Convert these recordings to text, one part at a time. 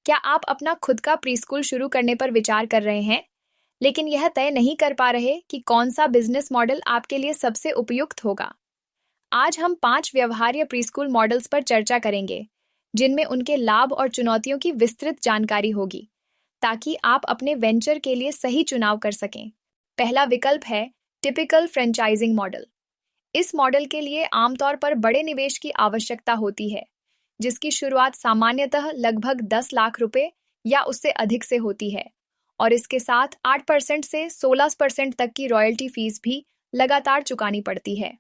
क्या आप अपना खुद का प्रीस्कूल शुरू करने पर विचार कर रहे हैं, लेकिन यह तय नहीं कर पा रहे कि कौन सा बिजनेस मॉडल आपके लिए सबसे उपयुक्त होगा? आज हम 5 व्यवहार्य प्रीस्कूल मॉडल्स पर चर्चा करेंगे, जिनमें उनके लाभ और चुनौतियों की विस्तृत जानकारी होगी, ताकि आप अपने वेंचर के लिए सही चुनाव कर सकें। पहला विकल्प है टिपिकल फ्रेंचाइजिंग मॉडल। इस मॉडल के लिए आमतौर पर बड़े निवेश की आवश्यकता होती है, जिसकी शुरुआत सामान्यतः लगभग 10 लाख रुपए या उससे अधिक से होती है, और इसके साथ 8% से 16% तक की रॉयल्टी फीस भी लगातार चुकानी पड़ती है।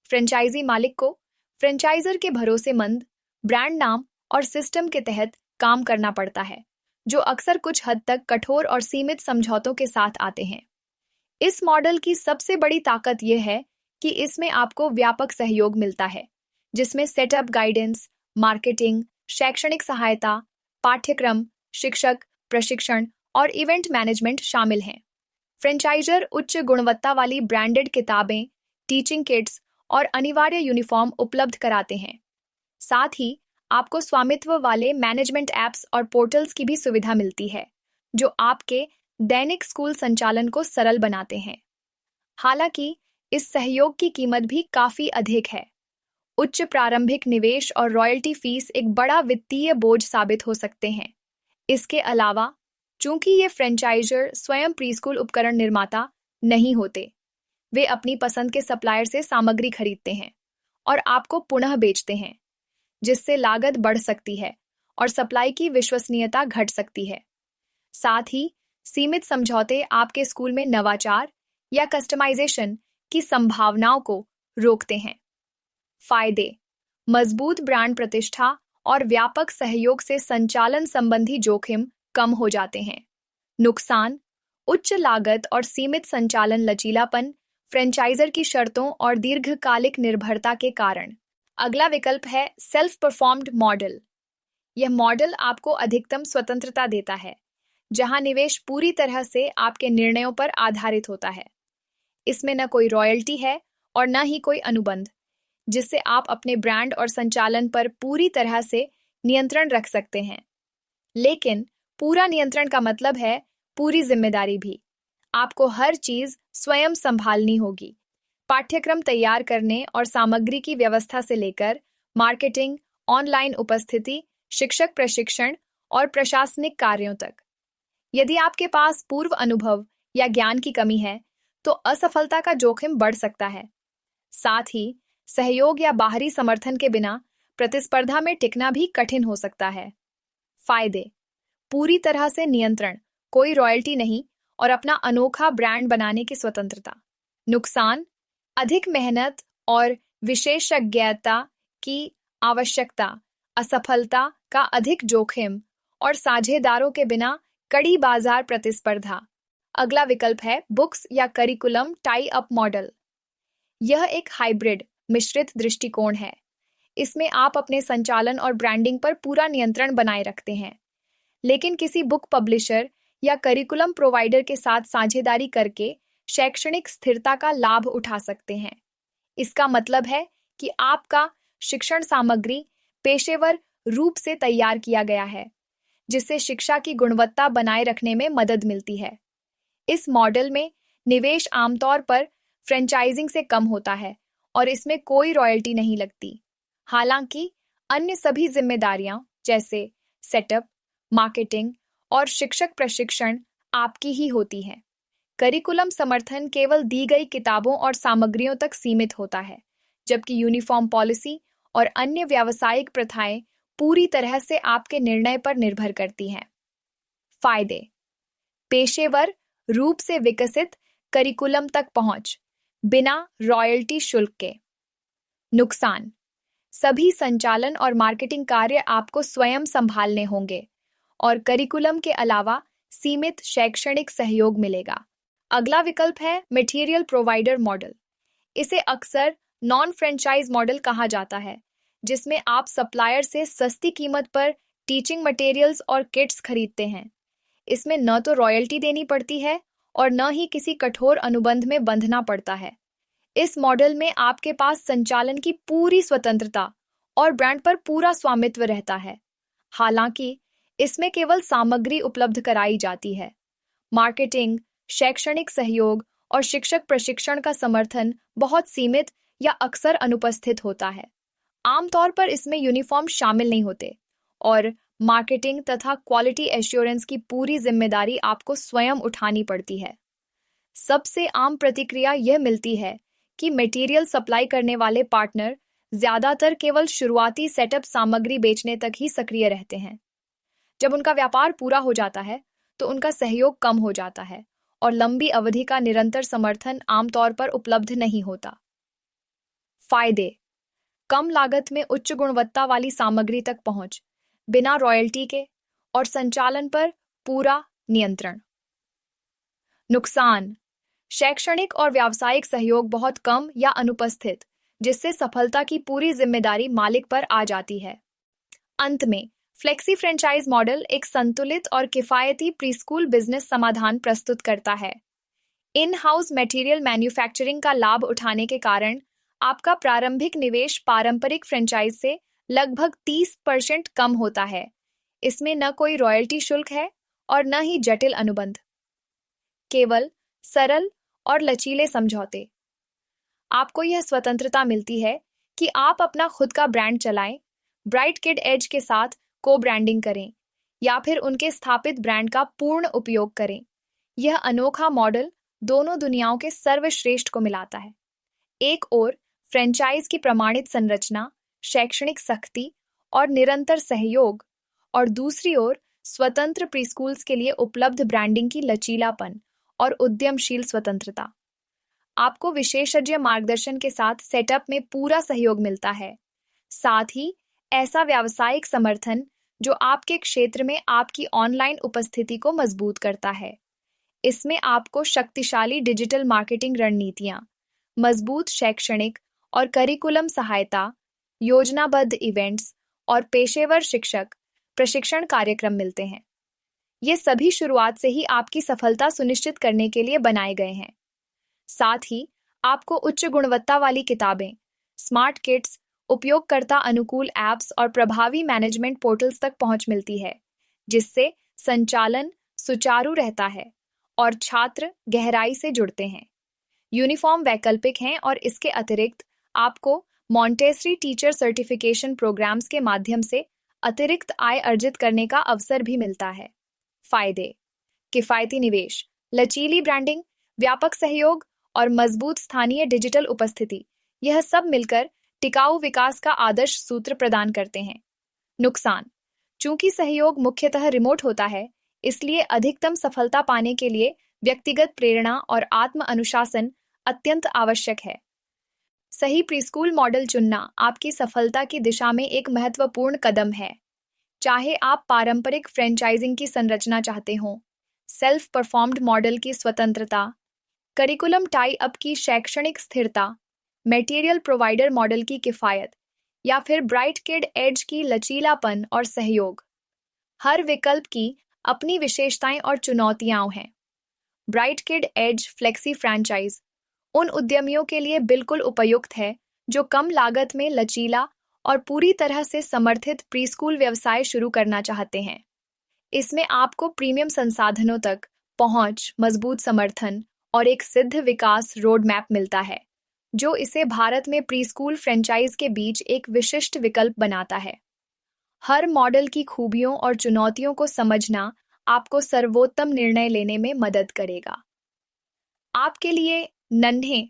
फ्रेंचाइजी मालिक को फ्रेंचाइजर के भरोसेमंद ब्रांड नाम और सिस्टम के तहत काम करना पड़ता है, जो अक्सर कुछ हद तक कठोर और सीमित समझौतों के साथ आते हैं। इस मॉडल की सबसे बड़ी ताकत यह है कि इसमें आपको व्यापक सहयोग मिलता है, जिसमें सेटअप गाइडेंस, मार्केटिंग, शैक्षणिक सहायता, पाठ्यक्रम, शिक्षक प्रशिक्षण और इवेंट मैनेजमेंट शामिल हैं। फ्रेंचाइजर उच्च गुणवत्ता वाली ब्रांडेड किताबें, टीचिंग किट्स और अनिवार्य यूनिफॉर्म उपलब्ध कराते हैं। साथ ही आपको स्वामित्व वाले मैनेजमेंट ऐप्स और पोर्टल्स की भी सुविधा मिलती है, जो आपके दैनिक स्कूल संचालन को सरल बनाते हैं। हालांकि इस सहयोग की कीमत भी काफी अधिक है। उच्च प्रारंभिक निवेश और रॉयल्टी फीस एक बड़ा वित्तीय बोझ साबित हो सकते हैं। इसके अलावा, चूंकि ये फ्रेंचाइजर स्वयं प्रीस्कूल उपकरण निर्माता नहीं होते, वे अपनी पसंद के सप्लायर से सामग्री खरीदते हैं और आपको पुनः बेचते हैं, जिससे लागत बढ़ सकती है और सप्लाई की विश्वसनीयता घट सकती है। साथ ही सीमित समझौते आपके स्कूल में नवाचार या कस्टमाइजेशन की संभावनाओं को रोकते हैं। फायदे: मजबूत ब्रांड प्रतिष्ठा और व्यापक सहयोग से संचालन संबंधी जोखिम कम हो जाते हैं। नुकसान: उच्च लागत और सीमित संचालन लचीलापन फ्रेंचाइजर की शर्तों और दीर्घकालिक निर्भरता के कारण। अगला विकल्प है सेल्फ परफॉर्म्ड मॉडल। यह मॉडल आपको अधिकतम स्वतंत्रता देता है, जहां निवेश पूरी तरह से आपके निर्णयों पर आधारित होता है। इसमें न कोई रॉयल्टी है और न ही कोई अनुबंध, जिससे आप अपने ब्रांड और संचालन पर पूरी तरह से नियंत्रण रख सकते हैं। लेकिन पूरा नियंत्रण का मतलब है पूरी जिम्मेदारी भी। आपको हर चीज स्वयं संभालनी होगी, पाठ्यक्रम तैयार करने और सामग्री की व्यवस्था से लेकर मार्केटिंग, ऑनलाइन उपस्थिति, शिक्षक प्रशिक्षण और प्रशासनिक कार्यों तक। यदि आपके पास पूर्व अनुभव या ज्ञान की कमी है, तो असफलता का जोखिम बढ़ सकता है। साथ ही सहयोग या बाहरी समर्थन के बिना प्रतिस्पर्धा में टिकना भी कठिन हो सकता है। फायदे: पूरी तरह से नियंत्रण, कोई रॉयल्टी नहीं और अपना अनोखा ब्रांड बनाने की स्वतंत्रता। नुकसान: अधिक मेहनत और विशेषज्ञता की आवश्यकता, असफलता का अधिक जोखिम और साझेदारों के बिना कड़ी बाजार प्रतिस्पर्धा। अगला विकल्प है बुक्स या करिकुलम टाई अप मॉडल। यह एक हाइब्रिड मिश्रित दृष्टिकोण है। इसमें आप अपने संचालन और ब्रांडिंग पर पूरा नियंत्रण बनाए रखते हैं, लेकिन किसी बुक पब्लिशर या करिकुलम प्रोवाइडर के साथ साझेदारी करके शैक्षणिक स्थिरता का लाभ उठा सकते हैं। इसका मतलब है कि आपका शिक्षण सामग्री पेशेवर रूप से तैयार किया गया है, जिससे शिक्षा की गुणवत्ता बनाए रखने में मदद मिलती है। इस मॉडल में निवेश आमतौर पर फ्रेंचाइजिंग से कम होता है और इसमें कोई रॉयल्टी नहीं लगती। हालांकि अन्य सभी जिम्मेदारियां जैसे सेटअप, मार्केटिंग और शिक्षक प्रशिक्षण आपकी ही होती हैं। करिकुलम समर्थन केवल दी गई किताबों और सामग्रियों तक सीमित होता है, जबकि यूनिफॉर्म पॉलिसी और अन्य व्यावसायिक प्रथाएं पूरी तरह से आपके निर्णय पर निर्भर करती हैं। फायदे: पेशेवर रूप से विकसित करिकुलम तक पहुंच बिना रॉयल्टी शुल्क के। नुकसान: सभी संचालन और मार्केटिंग कार्य आपको स्वयं संभालने होंगे और करिकुलम के अलावा सीमित शैक्षणिक सहयोग मिलेगा। अगला विकल्प है मटेरियल प्रोवाइडर मॉडल। इसे अक्सर नॉन फ्रेंचाइज मॉडल कहा जाता है, जिसमें आप सप्लायर से सस्ती कीमत पर टीचिंग मटेरियल्स और किट्स खरीदते हैं। इसमें न तो रॉयल्टी देनी पड़ती है और न ही किसी कठोर अनुबंध में बंधना पड़ता है। इस मॉडल में आपके पास संचालन की पूरी स्वतंत्रता और ब्रांड पर पूरा स्वामित्व रहता है। हालांकि इसमें केवल सामग्री उपलब्ध कराई जाती है। मार्केटिंग, शैक्षणिक सहयोग और शिक्षक प्रशिक्षण का समर्थन बहुत सीमित या अक्सर अनुपस्थित होता है। आमतौर पर इसमें यूनिफॉर्म शामिल नहीं होते और मार्केटिंग तथा क्वालिटी एश्योरेंस की पूरी जिम्मेदारी आपको स्वयं उठानी पड़ती है। सबसे आम प्रतिक्रिया यह मिलती है कि मटेरियल सप्लाई करने वाले पार्टनर ज्यादातर केवल शुरुआती सेटअप सामग्री बेचने तक ही सक्रिय रहते हैं। जब उनका व्यापार पूरा हो जाता है तो उनका सहयोग कम हो जाता है और लंबी अवधि का निरंतर समर्थन आमतौर पर उपलब्ध नहीं होता। फायदे: कम लागत में उच्च गुणवत्ता वाली सामग्री तक पहुंच, बिना रॉयल्टी के, और संचालन पर पूरा नियंत्रण। नुकसान: शैक्षणिक और व्यावसायिक सहयोग बहुत कम या अनुपस्थित, जिससे सफलता की पूरी जिम्मेदारी मालिक पर आ जाती है। अंत में, फ्लेक्सी फ्रेंचाइज मॉडल एक संतुलित और किफायती प्रीस्कूल बिजनेस समाधान प्रस्तुत करता है। इन हाउस मटेरियल मैन्युफैक्चरिंग का लाभ उठाने के कारण आपका प्रारंभिक निवेश पारंपरिक फ्रेंचाइज से लगभग 30% कम होता है। इसमें न कोई रॉयल्टी शुल्क है और न ही जटिल अनुबंध, केवल सरल और लचीले समझौते। आपको यह स्वतंत्रता मिलती है कि आप अपना खुद का ब्रांड चलाएं, ब्राइट किड एज के साथ को ब्रांडिंग करें या फिर उनके स्थापित ब्रांड का पूर्ण उपयोग करें। यह अनोखा मॉडल दोनों दुनियाओं के सर्वश्रेष्ठ को मिलाता है। एक ओर फ्रेंचाइज की प्रमाणित संरचना, शैक्षणिक सख्ती और निरंतर सहयोग, और दूसरी ओर स्वतंत्र प्रीस्कूल्स के लिए उपलब्ध ब्रांडिंग की लचीलापन और उद्यमशील स्वतंत्रता। आपको विशेषज्ञ मार्गदर्शन के साथ सेटअप में पूरा सहयोग मिलता है, साथ ही ऐसा व्यावसायिक समर्थन जो आपके क्षेत्र में आपकी ऑनलाइन उपस्थिति को मजबूत करता है। इसमें आपको शक्तिशाली डिजिटल मार्केटिंग रणनीतियां, मजबूत शैक्षणिक और करिकुलम सहायता, योजनाबद्ध इवेंट्स और पेशेवर शिक्षक प्रशिक्षण कार्यक्रम मिलते हैं। ये सभी शुरुआत से ही आपकी सफलता सुनिश्चित करने के लिए बनाए गए हैं। साथ ही आपको उच्च गुणवत्ता वाली किताबें, स्मार्ट किट्स, उपयोगकर्ता अनुकूल ऐप्स और प्रभावी मैनेजमेंट पोर्टल्स तक पहुंच मिलती है, जिससे संचालन सुचारू रहता है और छात्र गहराई से जुड़ते हैं। यूनिफॉर्म वैकल्पिक हैं और इसके अतिरिक्त आपको मॉन्टेसरी टीचर सर्टिफिकेशन प्रोग्राम्स के माध्यम से अतिरिक्त आय अर्जित करने का अवसर भी मिलता है। फायदे: किफायती निवेश, लचीली ब्रांडिंग, व्यापक सहयोग और मजबूत स्थानीय डिजिटल उपस्थिति, यह सब मिलकर टिकाऊ विकास का आदर्श सूत्र प्रदान करते हैं। नुकसान: चूंकि सहयोग मुख्यतः रिमोट होता है, इसलिए अधिकतम सफलता पाने के लिए व्यक्तिगत प्रेरणा और आत्म अनुशासन अत्यंत आवश्यक है। सही प्रीस्कूल मॉडल चुनना आपकी सफलता की दिशा में एक महत्वपूर्ण कदम है। चाहे आप पारंपरिक फ्रेंचाइजिंग की संरचना चाहते हो, सेल्फ परफॉर्म्ड मॉडल की स्वतंत्रता, करिकुलम टाई अप की शैक्षणिक स्थिरता, मटेरियल प्रोवाइडर मॉडल की किफायत, या फिर ब्राइट किड एज की लचीलापन और सहयोग, हर विकल्प की अपनी विशेषताएं और चुनौतियां हैं। Bright kid as flexi franchise उन उद्यमियों के लिए बिल्कुल उपयुक्त है जो कम लागत में लचीला और पूरी तरह से समर्थित प्रीस्कूल व्यवसाय शुरू करना चाहते हैं। इसमें आपको प्रीमियम संसाधनों तक पहुंच, मजबूत समर्थन और एक सिद्ध विकास रोड मैप मिलता है, जो इसे भारत में प्रीस्कूल फ्रेंचाइज के बीच एक विशिष्ट विकल्प बनाता है। हर मॉडल की खूबियों और चुनौतियों को समझना आपको सर्वोत्तम निर्णय लेने में मदद करेगा। आपके लिए नन्हे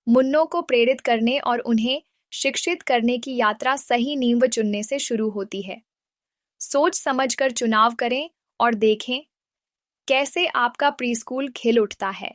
मुन्नों को प्रेरित करने और उन्हें शिक्षित करने की यात्रा सही नींव चुनने से शुरू होती है। सोच समझकर चुनाव करें और देखें कैसे आपका प्रीस्कूल खिल उठता है।